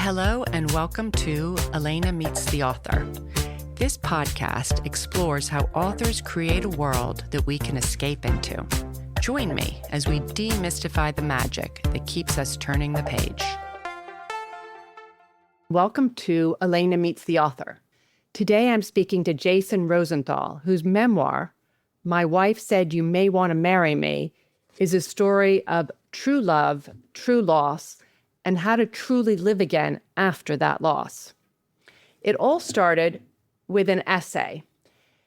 Hello and welcome to Elena Meets the Author. This podcast explores how authors create a world that we can escape into. Join me as we demystify the magic that keeps us turning the page. Welcome to Elena Meets the Author. Today I'm speaking to Jason Rosenthal, whose memoir, My Wife Said You May Want to Marry Me, is a story of true love, true loss, and how to truly live again after that loss. It all started with an essay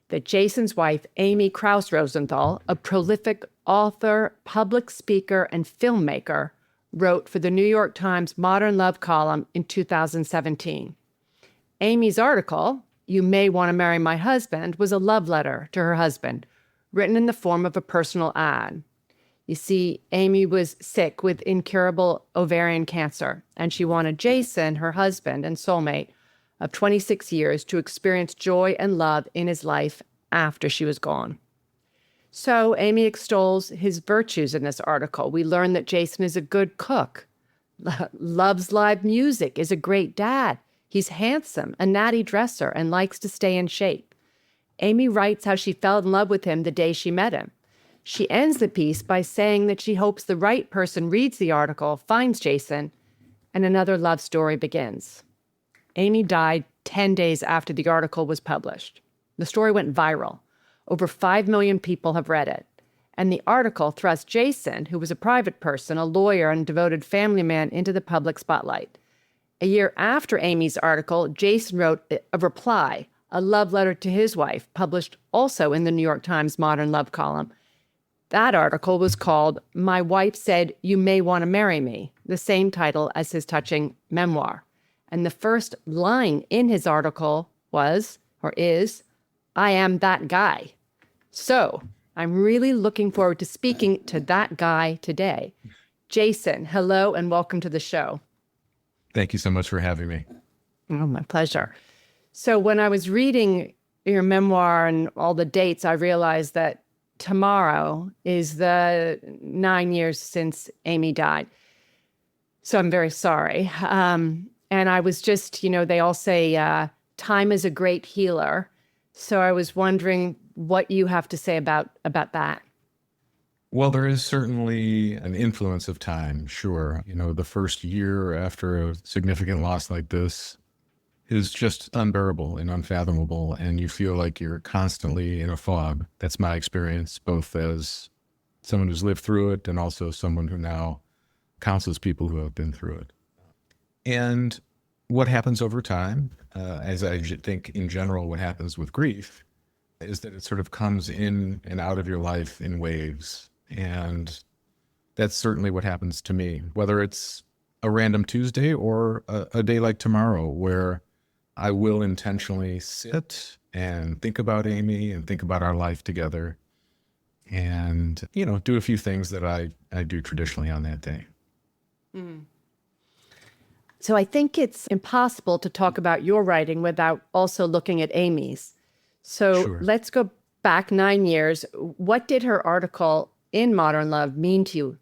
that Jason's wife, Amy Krouse Rosenthal, a prolific author, public speaker, and filmmaker, wrote for the New York Times Modern Love column in 2017. Amy's article, You May Want to Marry My Husband, was a love letter to her husband, written in the form of a personal ad. You see, Amy was sick with incurable ovarian cancer, and she wanted Jason, her husband and soulmate of 26 years, to experience joy and love in his life after she was gone. So Amy extols his virtues in this article. We learn that Jason is a good cook, loves live music, is a great dad. He's handsome, a natty dresser, and likes to stay in shape. Amy writes how she fell in love with him the day she met him. She ends the piece by saying that she hopes the right person reads the article, finds Jason, and another love story begins. Amy died 10 days after the article was published. The story went viral. Over 5 million people have read it. And the article thrust Jason, who was a private person, a lawyer, and devoted family man, into the public spotlight. A year after Amy's article, Jason wrote a reply, a love letter to his wife, published also in the New York Times Modern Love column. That article was called My Wife Said You May Want to Marry Me, the same title as his touching memoir. And the first line in his article was, or is, I am that guy. So I'm really looking forward to speaking to that guy today. Jason, hello and welcome to the show. Thank you so much for having me. Oh, my pleasure. So when I was reading your memoir and all the dates, I realized that tomorrow is the 9 years since Amy died. So I'm very sorry. And I was just, they all say time is a great healer. So I was wondering what you have to say about that. Well, there is certainly an influence of time, sure. The first year after a significant loss like this is just unbearable and unfathomable, and you feel like you're constantly in a fog. That's my experience, both as someone who's lived through it and also someone who now counsels people who have been through it. And what happens over time, as I think in general what happens with grief, is that it sort of comes in and out of your life in waves. And that's certainly what happens to me, whether it's a random Tuesday or a day like tomorrow, where I will intentionally sit and think about Amy and think about our life together and, do a few things that I do traditionally on that day. Mm. So I think it's impossible to talk about your writing without also looking at Amy's. So Sure. Let's go back 9 years. What did her article in Modern Love mean to you?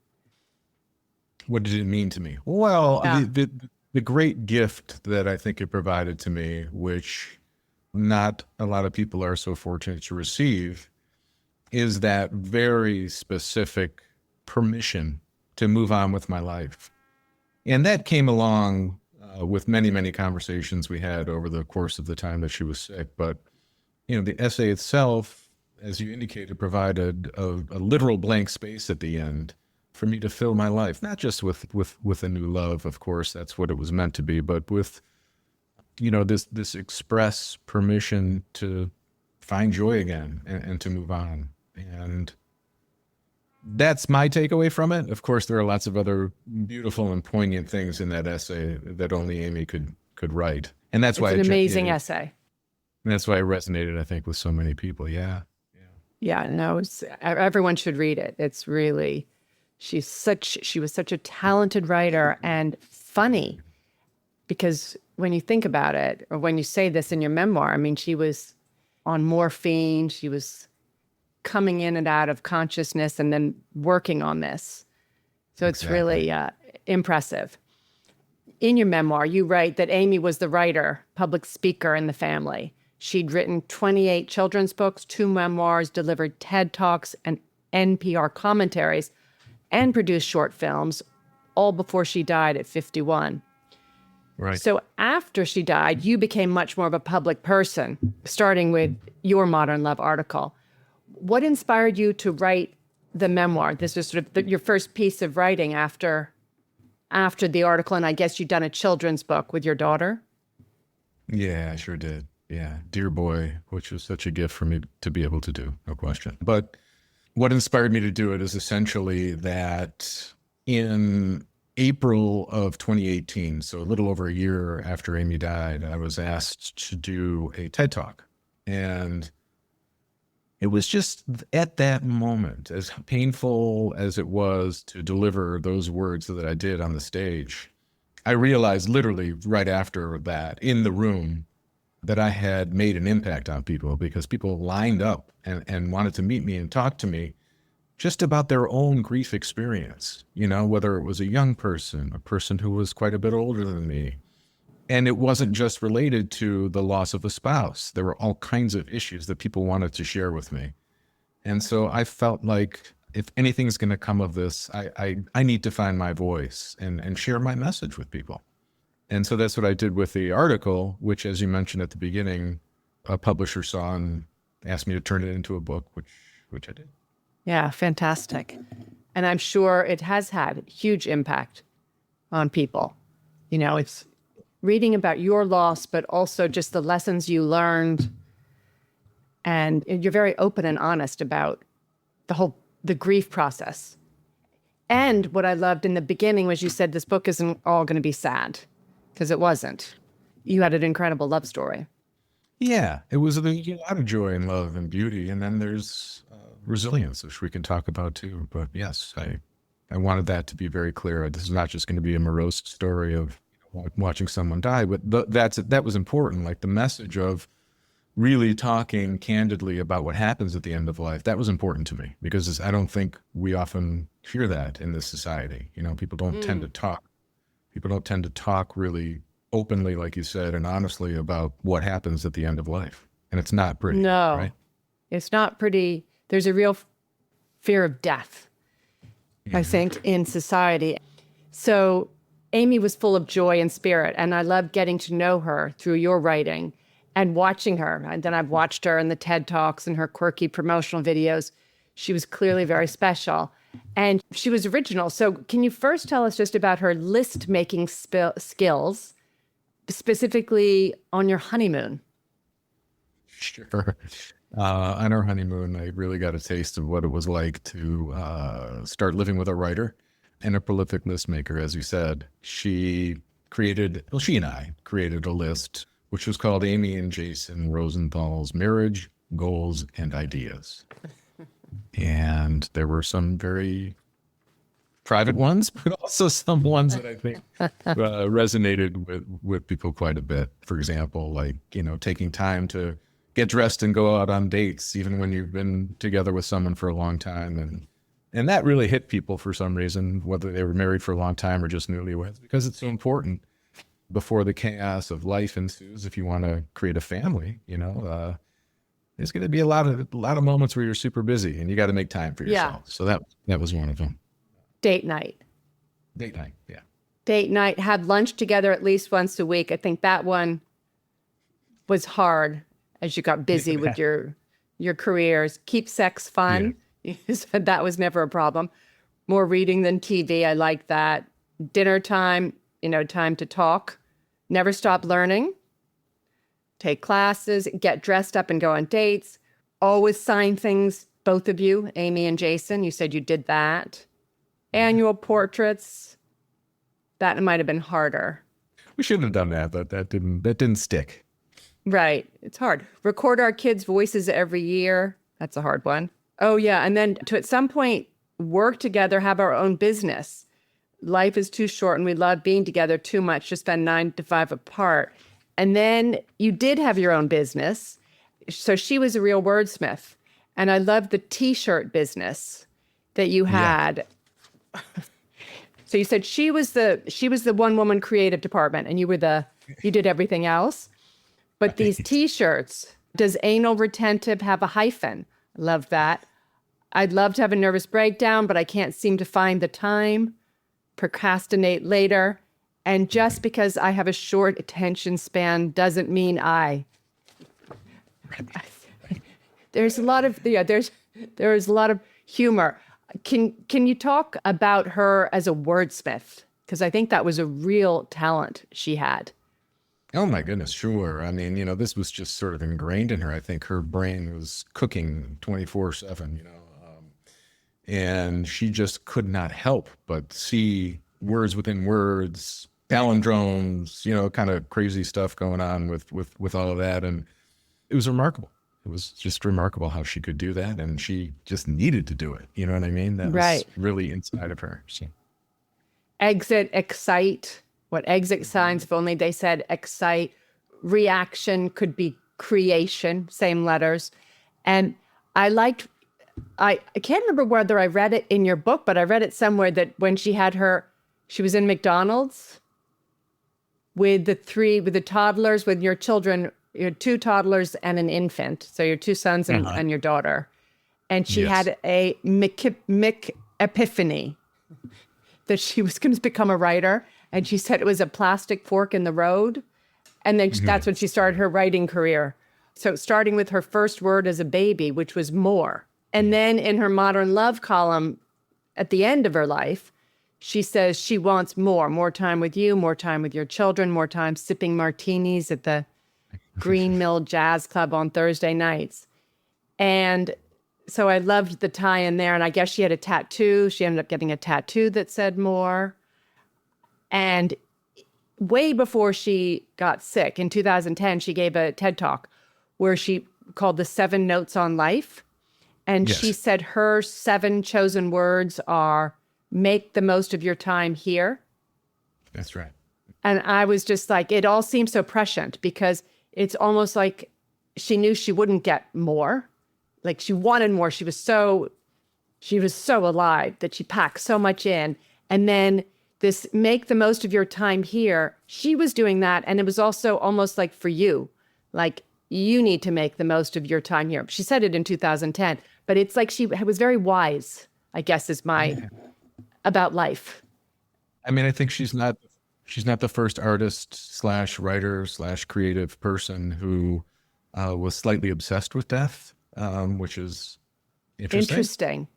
What did it mean to me? Well, Yeah. The great gift that I think it provided to me, which not a lot of people are so fortunate to receive, is that very specific permission to move on with my life. And that came along with many, many conversations we had over the course of the time that she was sick. But, the essay itself, as you indicated, provided a literal blank space at the end for me to fill my life, not just with a new love, of course, that's what it was meant to be, but with, this express permission to find joy again and to move on. And that's my takeaway from it. Of course, there are lots of other beautiful and poignant things in that essay that only Amy could write. And that's why it's an amazing essay. And that's why it resonated, I think, with so many people. Yeah. Yeah, no, everyone should read it. It's really, she was such a talented writer and funny, because when you think about it, or when you say this in your memoir, I mean, she was on morphine, she was coming in and out of consciousness and then working on this. So it's really impressive. In your memoir, you write that Amy was the writer, public speaker in the family. She'd written 28 children's books, 2 memoirs, delivered TED Talks and NPR commentaries, and produced short films, all before she died at 51. Right. So after she died, you became much more of a public person, starting with your Modern Love article. What inspired you to write the memoir? This was sort of your first piece of writing after the article, and I guess you'd done a children's book with your daughter? Yeah, I sure did. Yeah. Dear Boy, which was such a gift for me to be able to do, no question. But what inspired me to do it is essentially that in April of 2018, so a little over a year after Amy died, I was asked to do a TED Talk. And it was just at that moment, as painful as it was to deliver those words that I did on the stage, I realized literally right after that in the room that I had made an impact on people, because people lined up and wanted to meet me and talk to me just about their own grief experience, you know, whether it was a young person, a person who was quite a bit older than me. And it wasn't just related to the loss of a spouse. There were all kinds of issues that people wanted to share with me. And so I felt like if anything's going to come of this, I need to find my voice and share my message with people. And so that's what I did with the article, which, as you mentioned at the beginning, a publisher saw and asked me to turn it into a book, which I did. Yeah, fantastic. And I'm sure it has had huge impact on people. You know, it's reading about your loss, but also just the lessons you learned. And you're very open and honest about the grief process. And what I loved in the beginning was you said this book isn't all going to be sad, because it wasn't. You had an incredible love story. Yeah, it was a lot of joy and love and beauty. And then there's resilience, which we can talk about too. But yes, I wanted that to be very clear. This is not just going to be a morose story of watching someone die, but that was important. Like the message of really talking candidly about what happens at the end of life, that was important to me, because I don't think we often hear that in this society. You know, people don't tend to talk. People don't tend to talk really openly, like you said, and honestly about what happens at the end of life. And it's not pretty. No, right? It's not pretty. There's a real fear of death, I think, in society. So Amy was full of joy and spirit, and I loved getting to know her through your writing and watching her. And then I've watched her in the TED Talks and her quirky promotional videos. She was clearly very special, and she was original. So can you first tell us just about her list-making skills, specifically on your honeymoon? Sure. On our honeymoon, I really got a taste of what it was like to start living with a writer and a prolific list maker, as you said. She and I created a list, which was called Amy and Jason Rosenthal's Marriage, Goals, and Ideas. And there were some very private ones, but also some ones that I think resonated with people quite a bit. For example, like, taking time to get dressed and go out on dates, even when you've been together with someone for a long time. And that really hit people for some reason, whether they were married for a long time or just newlyweds, because it's so important before the chaos of life ensues. If you want to create a family, there's going to be a lot of moments where you're super busy and you got to make time for yourself. Yeah. So that was one of them. Date night. Yeah. Date night, have lunch together at least once a week. I think that one was hard as you got busy with your careers. Keep sex fun. Yeah. You said that was never a problem. More reading than TV. I like that. Dinner time, time to talk. Never stop learning. Take classes, get dressed up and go on dates. Always sign things, both of you, Amy and Jason. You said you did that. Annual portraits. That might have been harder. We should have done that, but that didn't stick. Right. It's hard. Record our kids' voices every year. That's a hard one. Oh, yeah. And then to at some point work together, have our own business. Life is too short and we love being together too much to spend 9 to 5 apart. And then you did have your own business. So she was a real wordsmith. And I love the T-shirt business that you had. Yeah. So you said she was the one woman creative department and you did everything else. But these t-shirts, does anal retentive have a hyphen? Love that. I'd love to have a nervous breakdown, but I can't seem to find the time. Procrastinate later. And just because I have a short attention span doesn't mean there's a lot of there's a lot of humor. Can you talk about her as a wordsmith? Because I think that was a real talent she had. Oh my goodness, sure. I mean, this was just sort of ingrained in her. I think her brain was cooking 24/7, and she just could not help but see words within words, palindromes, kind of crazy stuff going on with all of that. And it was remarkable. It was just remarkable how she could do that. And she just needed to do it. You know what I mean? That was really inside of her. So. Exit, excite. What exit signs, if only they said excite. Reaction could be creation, same letters. And I can't remember whether I read it in your book, but I read it somewhere that when she was in McDonald's with the toddlers, with your children, your 2 toddlers and an infant. So your 2 sons and your daughter. And she had a Mick epiphany that she was going to become a writer. And she said it was a plastic fork in the road. And then that's when she started her writing career. So starting with her first word as a baby, which was more. And then in her modern love column at the end of her life, she says she wants more time with you, more time with your children, more time sipping martinis at the Green Mill Jazz Club on Thursday nights. And so I loved the tie in there. And I guess she had a tattoo. She ended up getting a tattoo that said more. And way before she got sick, in 2010, she gave a TED Talk where she called the 7 Notes on Life. And she said her 7 chosen words are, make the most of your time here. That's right. And I was just like, it all seems so prescient because it's almost like she knew she wouldn't get more. Like she wanted more. She was so alive that she packed so much in. And then this make the most of your time here, she was doing that. And it was also almost like for you, like you need to make the most of your time here. She said it in 2010, but it's like she was very wise, I guess is about life. I mean, I think she's not the first artist / writer / creative person who was slightly obsessed with death, which is interesting.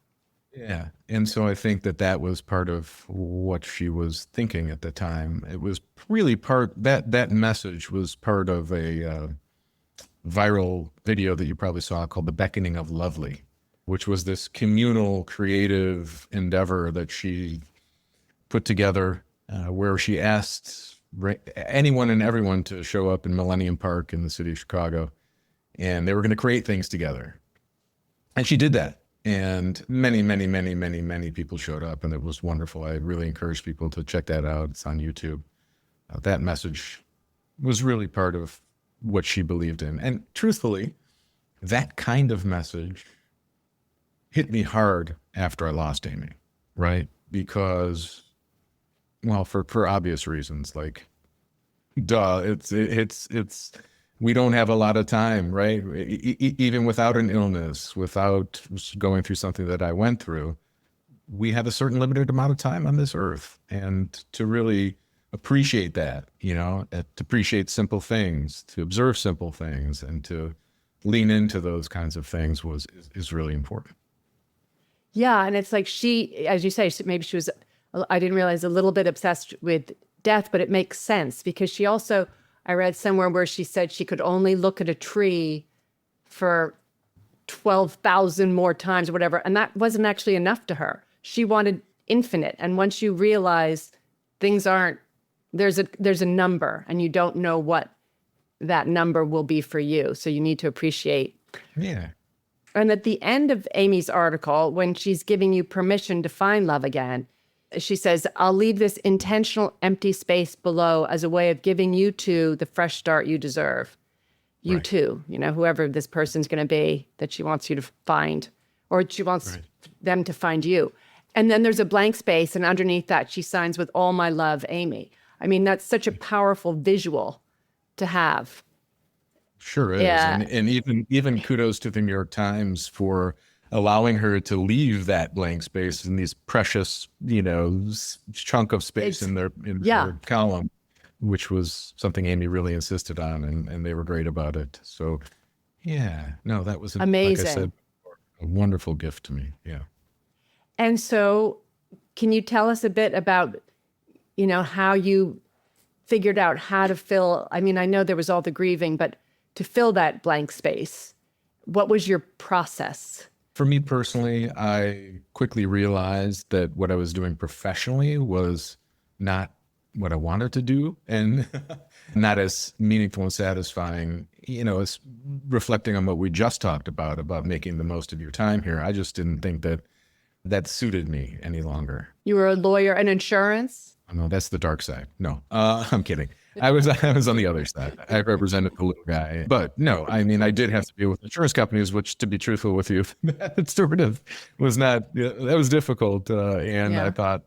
Yeah. And so I think that was part of what she was thinking at the time. It was really that message was part of a viral video that you probably saw called The Beckoning of Lovely, which was this communal creative endeavor that she put together where she asked anyone and everyone to show up in Millennium Park in the city of Chicago, and they were going to create things together. And she did that. And many, many, many, many, many people showed up, and it was wonderful. I really encourage people to check that out. It's on YouTube. That message was really part of what she believed in. And truthfully, that kind of message hit me hard after I lost Amy, right? Because, well, for obvious reasons, like, it's we don't have a lot of time, right? Even without an illness, without going through something that I went through, we have a certain limited amount of time on this earth. And to really appreciate that, to appreciate simple things, to observe simple things, and to lean into those kinds of things is really important. Yeah. And it's like she, as you say, maybe she was, I didn't realize, a little bit obsessed with death, but it makes sense because she also, I read somewhere where she said she could only look at a tree for 12,000 more times or whatever. And that wasn't actually enough to her. She wanted infinite. And once you realize things aren't, there's a number and you don't know what that number will be for you. So you need to appreciate. Yeah. And at the end of Amy's article, when she's giving you permission to find love again, she says, I'll leave this intentional empty space below as a way of giving you two the fresh start you deserve. You too, whoever this person's going to be that she wants you to find, or she wants them to find you. And then there's a blank space, and underneath that, she signs with "All my love, Amy." I mean, that's such a powerful visual to have. Sure is. Yeah. And even kudos to the New York Times for allowing her to leave that blank space in these precious, chunk of space in their column, which was something Amy really insisted on, and they were great about it. So yeah, no, that was Amazing. like I said, a wonderful gift to me. Yeah. And so can you tell us a bit about, how you figured out how to fill, I mean, I know there was all the grieving, but to fill that blank space, what was your process? For me personally, I quickly realized that what I was doing professionally was not what I wanted to do and not as meaningful and satisfying, as reflecting on what we just talked about making the most of your time here. I just didn't think that suited me any longer. You were a lawyer in insurance? Oh, no, that's the dark side. No, I'm kidding. I was on the other side. I represented the little guy. But no, I mean, I did have to deal with insurance companies, which, to be truthful with you, that sort of was not, that was difficult. I thought,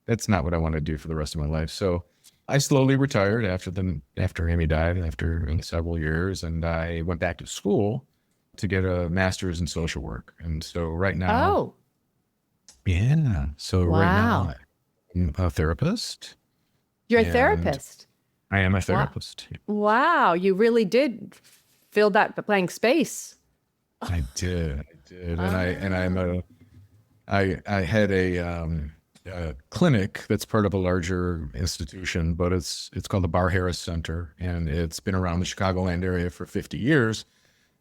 that's not what I want to do for the rest of my life. So I slowly retired after Amy died, after several years, and I went back to school to get a master's in social work. And so right now, Oh, yeah. So right now, I'm a therapist. you're a And therapist. I am a therapist. Wow, you really did fill that blank space. I did, and I had a clinic that's part of a larger institution, but it's called the Bar Harris Center, and it's been around the Chicagoland area for 50 years.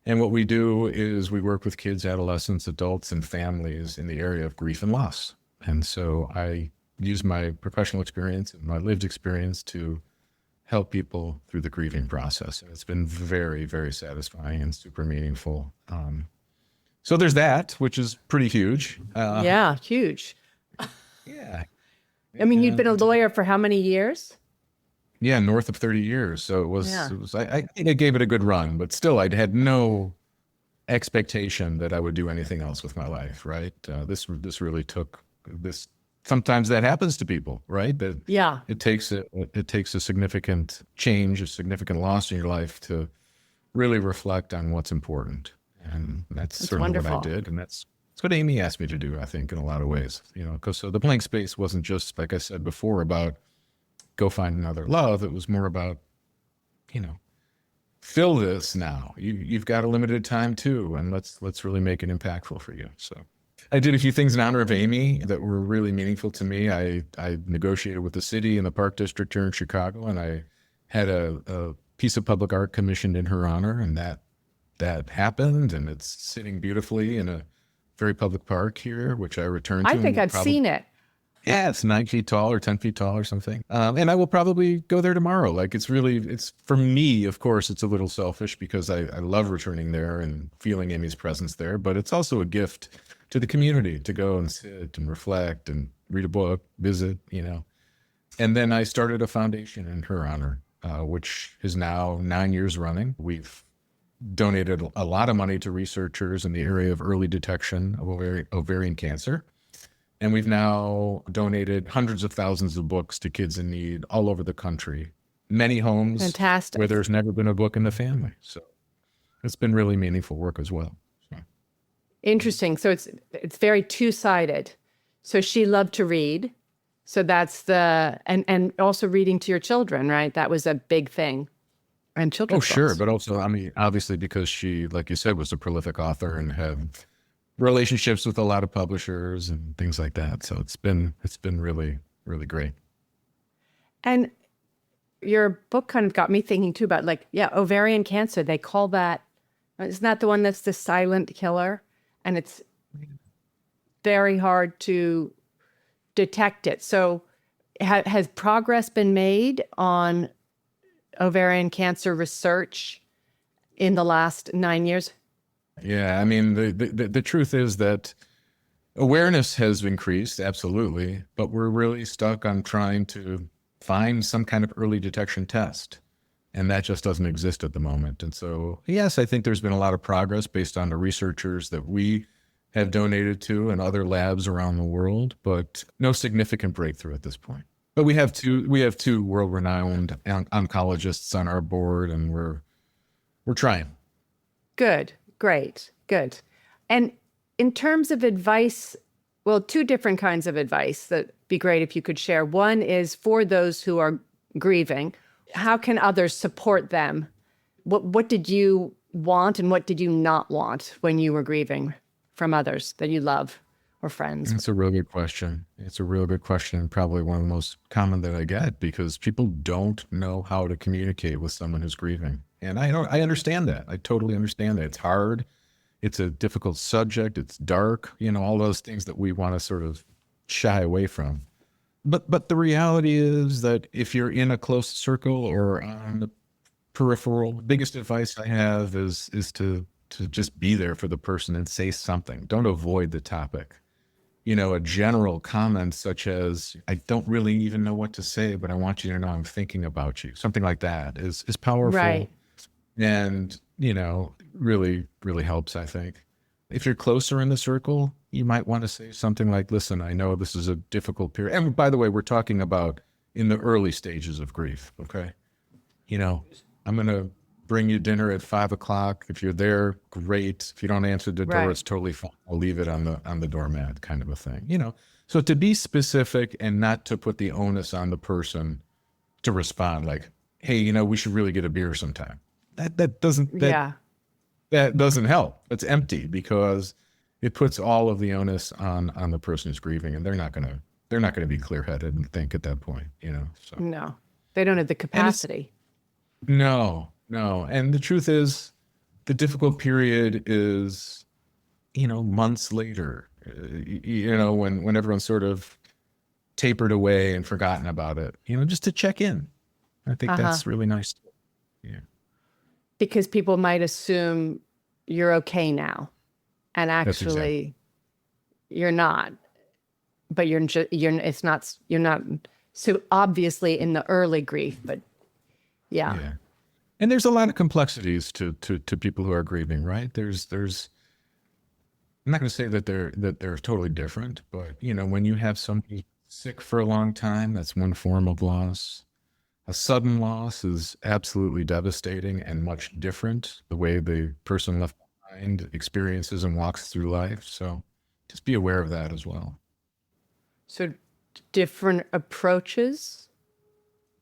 And what we do is we work with kids, adolescents, adults, and families in the area of grief and loss. And so I use my professional experience and my lived experience to help people through the grieving process. And it's been very, very satisfying and super meaningful. So there's that, which is pretty huge. Yeah, huge. Yeah. I mean, you'd been a lawyer for how many years? Yeah, north of 30 years. So it was, I think I gave it a good run, but still I'd had no expectation that I would do anything else with my life, right? This really took this. Sometimes that happens to people, right? That it takes a significant change, a significant loss in your life to really reflect on what's important. And that's certainly wonderful. what I did. And that's what Amy asked me to do, I think, in a lot of ways, because so the blank space wasn't just, like I said before, about go find another love. It was more about, fill this now. You've got a limited time too, and let's really make it impactful for you. So I did a few things in honor of Amy that were really meaningful to me. I negotiated with the city and the Park District here in Chicago, and I had a piece of public art commissioned in her honor, and that happened, and it's sitting beautifully in a very public park here, which I returned to. I think I've seen it. Yeah, it's 9 feet tall or 10 feet tall or something. And I will probably go there tomorrow. Like it's for me, of course, it's a little selfish because I love returning there and feeling Amy's presence there, but it's also a gift to the community to go and sit and reflect and read a book, visit, And then I started a foundation in her honor, which is now 9 years running. We've donated a lot of money to researchers in the area of early detection of ovarian cancer. And we've now donated hundreds of thousands of books to kids in need all over the country, many homes Fantastic. where there's never been a book in the family. So it's been really meaningful work as well. So. Interesting. So it's very two-sided. So she loved to read. So that's and also reading to your children, right? That was a big thing. And children's books. Sure. But also, I mean, obviously because she, like you said, was a prolific author and had relationships with a lot of publishers and things like that. So it's been really, really great. And your book kind of got me thinking too about ovarian cancer. They call that, isn't that the one that's the silent killer? And it's very hard to detect it. So has progress been made on ovarian cancer research in the last 9 years? Yeah, I mean, the truth is that awareness has increased, absolutely, but we're really stuck on trying to find some kind of early detection test, and that just doesn't exist at the moment. And so, yes, I think there's been a lot of progress based on the researchers that we have donated to and other labs around the world, but no significant breakthrough at this point. But we have two world-renowned oncologists on our board, and we're trying. Good, great, good. And in terms of advice, well, two different kinds of advice that'd be great if you could share. One is for those who are grieving. How can others support them? What did you want and what did you not want when you were grieving from others that you love or friends? It's a real good question. It's a real good question, and probably one of the most common that I get, because people don't know how to communicate with someone who's grieving. And I understand that. I totally understand that. It's hard. It's a difficult subject. It's dark, all those things that we want to sort of shy away from. But the reality is that if you're in a close circle or on the peripheral, the biggest advice I have is to just be there for the person and say something. Don't avoid the topic. A general comment such as, I don't really even know what to say, but I want you to know I'm thinking about you. Something like that is powerful. Right. And, really, really helps, I think. If you're closer in the circle, you might want to say something like, listen, I know this is a difficult period. And by the way, we're talking about in the early stages of grief, okay? I'm going to bring you dinner at 5:00. If you're there, great. If you don't answer the door, Right. it's totally fine. I'll leave it on the doormat, kind of a thing. So to be specific and not to put the onus on the person to respond like, hey, we should really get a beer sometime. That doesn't help. It's empty, because it puts all of the onus on the person who's grieving, and they're not gonna be clear-headed and think at that point. So No, they don't have the capacity. no. And the truth is, the difficult period is, months later, when everyone's sort of tapered away and forgotten about it, just to check in. I think that's really nice. Yeah. Because people might assume you're okay now, and actually you're not. But you're not so obviously in the early grief, but yeah. And there's a lot of complexities to people who are grieving, right? There's I'm not going to say that they're totally different, but when you have somebody sick for a long time, that's one form of loss. A sudden loss is absolutely devastating and much different, the way the person left behind experiences and walks through life. So just be aware of that as well. So different approaches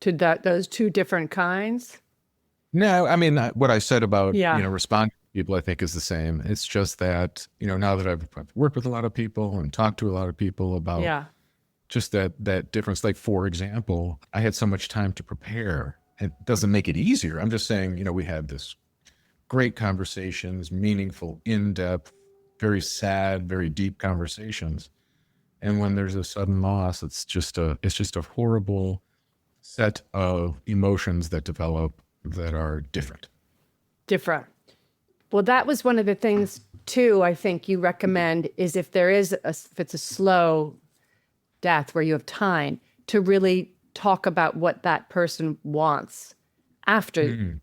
to those two different kinds. No, I mean, what I said about, Yeah. responding to people, I think is the same. It's just that, now that I've worked with a lot of people and talked to a lot of people about Yeah. just that difference. Like, for example, I had so much time to prepare. It doesn't make it easier. I'm just saying, we had this great conversations, meaningful, in-depth, very sad, very deep conversations. And when there's a sudden loss, it's just a horrible set of emotions that develop that are different. Well, that was one of the things too, I think you recommend, is if it's a slow death where you have time to really talk about what that person wants after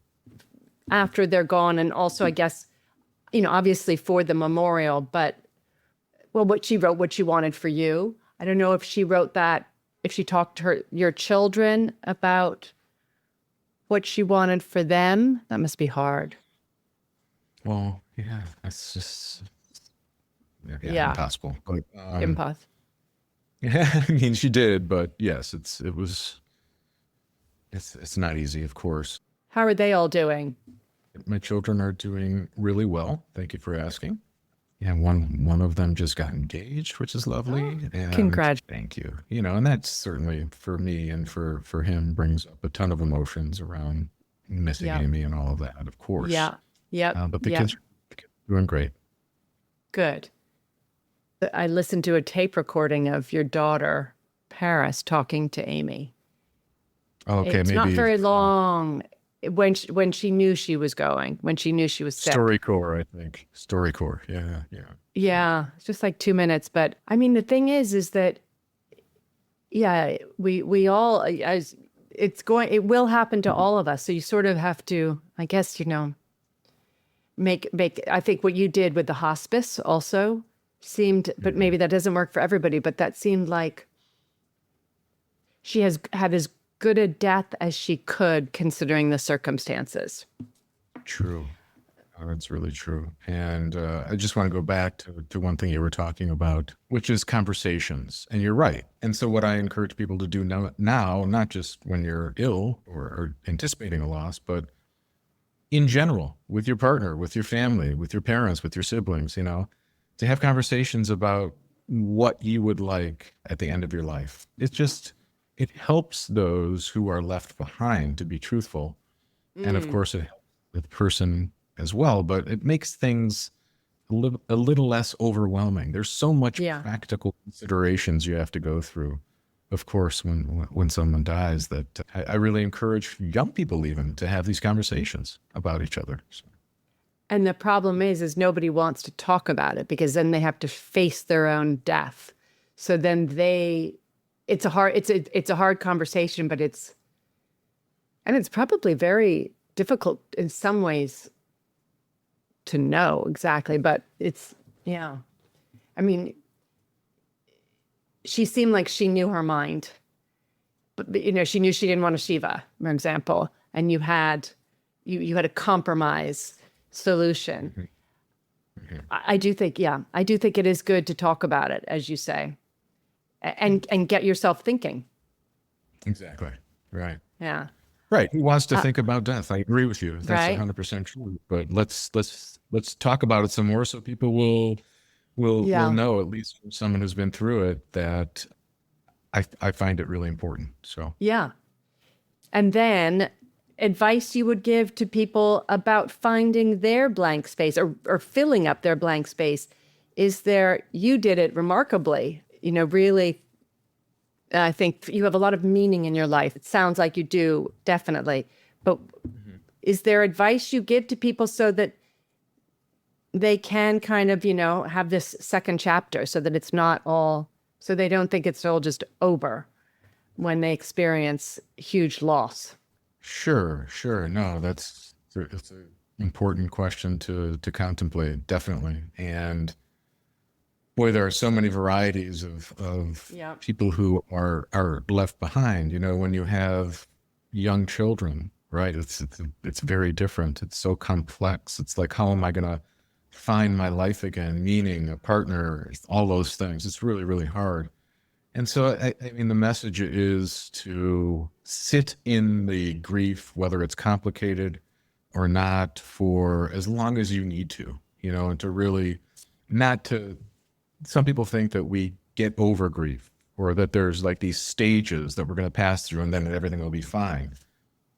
they're gone. And also, I guess, obviously for the memorial, but what she wrote, what she wanted for you. I don't know if she wrote that, if she talked to your children about what she wanted for them. That must be hard. Well, yeah, that's just Yeah. impossible. But, Impossible. yeah, I mean, she did, but yes, it's not easy, of course. How are they all doing? My children are doing really well. Thank you for asking. Yeah, one of them just got engaged, which is lovely. And Congrats. thank you. And that's certainly for me and for him brings up a ton of emotions around missing Yeah. Amy and all of that, of course. Yeah. Yep. But the Yep. kids are doing great. Good. I listened to a tape recording of your daughter, Paris, talking to Amy. Okay, It's maybe not very long. When she knew she was going, when she knew she was sick. StoryCorps, I think. StoryCorps. Yeah. Yeah, it's just like 2 minutes. But I mean, the thing is that, yeah, we all, as it will happen to all of us. So you sort of have to, I guess, make, I think what you did with the hospice also seemed, but maybe that doesn't work for everybody, but that seemed like she has had as good a death as she could considering the circumstances. True. Oh, that's really true. And I just want to go back to one thing you were talking about, which is conversations. And you're right. And so what I encourage people to do now, not just when you're ill or anticipating a loss, but in general, with your partner, with your family, with your parents, with your siblings, to have conversations about what you would like at the end of your life. It helps those who are left behind to be truthful. And of course, it helps the person as well, but it makes things a little less overwhelming. There's so much practical considerations you have to go through, of course, when someone dies, that I really encourage young people even to have these conversations about each other. So. And the problem is nobody wants to talk about it because then they have to face their own death. So then it's a hard conversation, but it's probably very difficult in some ways to know exactly, but I mean, she seemed like she knew her mind, but she knew she didn't want a Shiva, for example, and you had a compromise solution. Mm-hmm. I do think it is good to talk about it, as you say, and get yourself thinking. Exactly. Right. Yeah. Right. Who wants to think about death? I agree with you. That's right? 100% true. But let's talk about it some more so people will know, at least from someone who's been through it, that I find it really important. So yeah. And then advice you would give to people about finding their blank space or filling up their blank space. You did it remarkably, really. I think you have a lot of meaning in your life. It sounds like you do, definitely. But is there advice you give to people so that they can kind of, have this second chapter so that it's not all, so they don't think it's all just over when they experience huge loss? Sure. No, it's an important question to contemplate, definitely. And boy, there are so many varieties of people who are left behind. When you have young children, right? It's very different. It's so complex. It's like, how am I going to find my life again? Meaning, a partner, all those things. It's really, really hard. And so, I mean, the message is to sit in the grief, whether it's complicated or not, for as long as you need to, and to really not to. Some people think that we get over grief or that there's like these stages that we're going to pass through and then everything will be fine.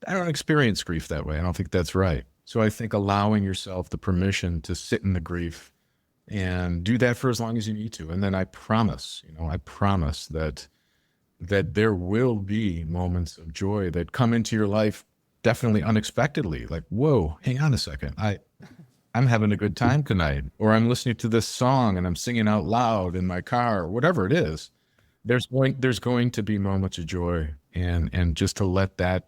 I don't experience grief that way. I don't think that's right. So I think allowing yourself the permission to sit in the grief and do that for as long as you need to. And then I promise that there will be moments of joy that come into your life definitely unexpectedly. Like, whoa, hang on a second. I'm having a good time tonight, or I'm listening to this song and I'm singing out loud in my car, or whatever it is. There's going to be moments of joy, and just to let that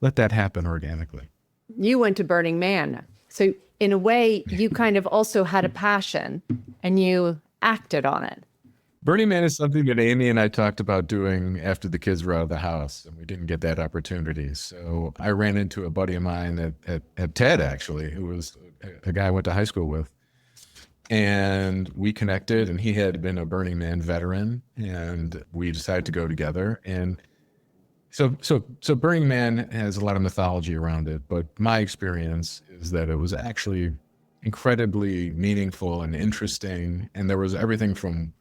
happen organically. You went to Burning Man. So in a way, you kind of also had a passion and you acted on it. Burning Man is something that Amy and I talked about doing after the kids were out of the house, and we didn't get that opportunity. So I ran into a buddy of mine at TED, actually, who was a guy I went to high school with. And we connected, and he had been a Burning Man veteran, and we decided to go together. And so Burning Man has a lot of mythology around it, but my experience is that it was actually incredibly meaningful and interesting. And there was everything from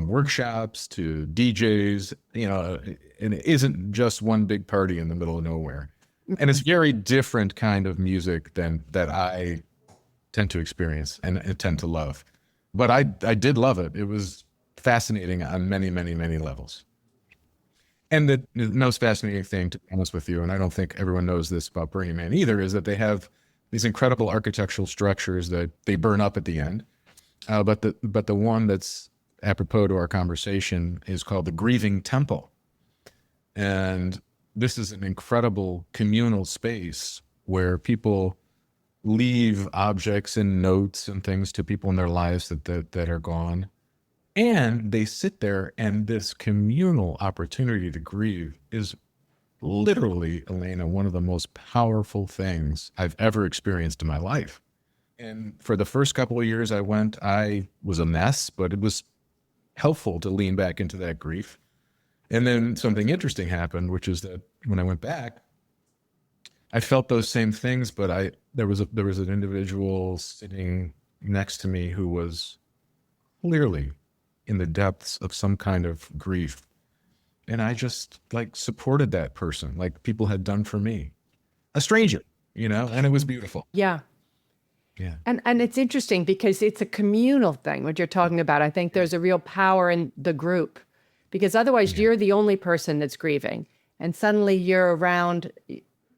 workshops to DJs, and it isn't just one big party in the middle of nowhere. And it's very different kind of music than that I tend to experience and tend to love. But I did love it. It was fascinating on many, many, many levels. And the most fascinating thing, to be honest with you, and I don't think everyone knows this about Burning Man either, is that they have these incredible architectural structures that they burn up at the end. But the one that's apropos to our conversation is called the Grieving Temple. And this is an incredible communal space where people leave objects and notes and things to people in their lives that are gone. And they sit there, and this communal opportunity to grieve is literally, Elena, one of the most powerful things I've ever experienced in my life. And for the first couple of years I was a mess, but it was helpful to lean back into that grief. And then something interesting happened, which is that when I went back, I felt those same things, but there was an individual sitting next to me who was clearly in the depths of some kind of grief. And I just like supported that person, like people had done for me. A stranger, and it was beautiful. Yeah. Yeah. And it's interesting because it's a communal thing, what you're talking about. I think there's a real power in the group, because otherwise you're the only person that's grieving. And suddenly you're around,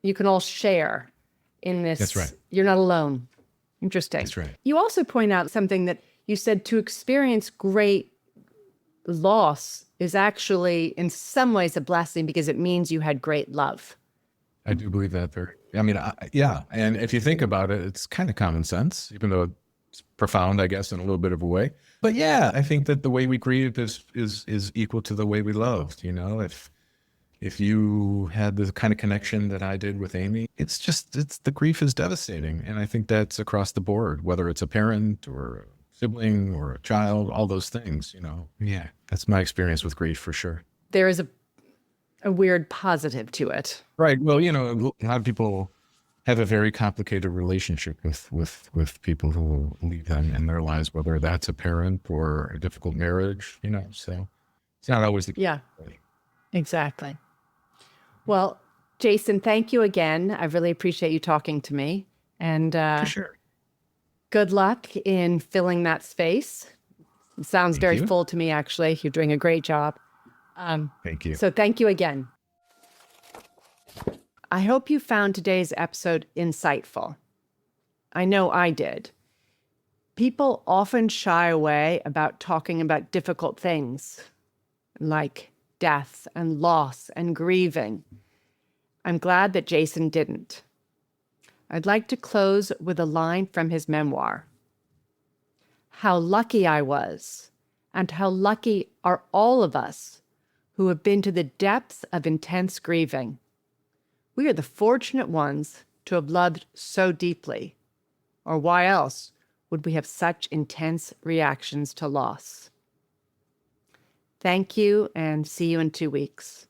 you can all share in this. That's right. You're not alone. Interesting. That's right. You also point out something that you said: to experience great loss is actually in some ways a blessing because it means you had great love. I do believe that yeah. And if you think about it, it's kind of common sense, even though it's profound, I guess, in a little bit of a way. But yeah, I think that the way we grieve is equal to the way we loved. If you had the kind of connection that I did with Amy, it's the grief is devastating. And I think that's across the board, whether it's a parent or a sibling or a child, all those things, Yeah, that's my experience with grief for sure. There is a weird positive to it. Right. Well, a lot of people have a very complicated relationship with people who leave them in their lives, whether that's a parent or a difficult marriage, so it's not always the case. Yeah, exactly. Well, Jason, thank you again. I really appreciate you talking to me. And For sure. Good luck in filling that space. It sounds Thank very you. full to me, actually. You're doing a great job. Thank you. So thank you again. I hope you found today's episode insightful. I know I did. People often shy away about talking about difficult things like death and loss and grieving. I'm glad that Jason didn't. I'd like to close with a line from his memoir. How lucky I was, and how lucky are all of us who have been to the depths of intense grieving. We are the fortunate ones to have loved so deeply, or why else would we have such intense reactions to loss? Thank you, and see you in 2 weeks.